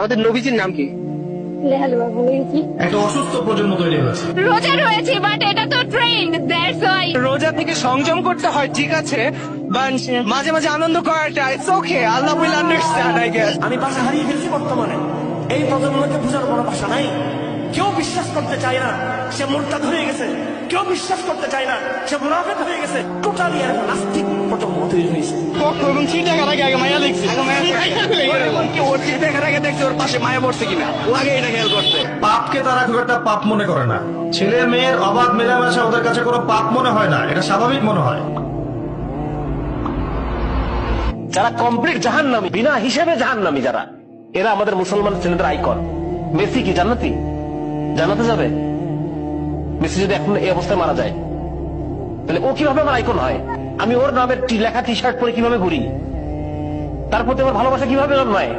আমাদের নবীজির নাম কি? একটা অসুস্থ প্রজন্ম তৈরি হয়েছে। রোজা রয়েছে বাট এটা তো ট্রেন্ড, দ্যাটস ওয়াই। রোজা থেকে সংযম করতে হয়, ঠিক আছে, বাট মাঝে মাঝে আনন্দ করাটা it's okay. Allah will understand I guess. আমি ভাষা হারিয়ে ফেলছি বর্তমানে। এই প্রজন্মকে বোঝার কোনো ভাষা নাই। কেউ বিশ্বাস করতে চায় না সে মুরতাদ হয়ে গেছে, কেউ বিশ্বাস করতে চায় না সে মুনাফিক হয়ে গেছে। টোটালি আর নাস্তিক প্রজন্ম তৈরি হয়েছে। এবং ঠিক দেখার আগে আগে মায়া দেখছি, ওর ঠিক দেখার আগে দেখছি ওর পাশে মায়া পড়ছে কিনা, ও আগে এটা খেয়াল করছে। পাপকে তারা খুব একটা পাপ মনে করে না। ছেলে মেয়ের অবাধ মেলামেশা ওদের কাছে কোনো পাপ মনে হয় না, এটা স্বাভাবিক মনে হয়। যারা কমপ্লিট জাহান্নামী, বিনা হিসেবে জাহান্নামী যারা, এরা আমাদের মুসলমান ছেলেদের আইকন। মেসি কি জান্নাতি? জান্নাতে যাবে? মেসি যদি এখন এই অবস্থায় মারা যায় তাহলে ও কিভাবে আমার আইকন হয়? আমি ওর নামের লেখা টি শার্ট পরে কিভাবে ঘুরি? তার প্রতি আমার ভালোবাসা কিভাবে জন্মায়?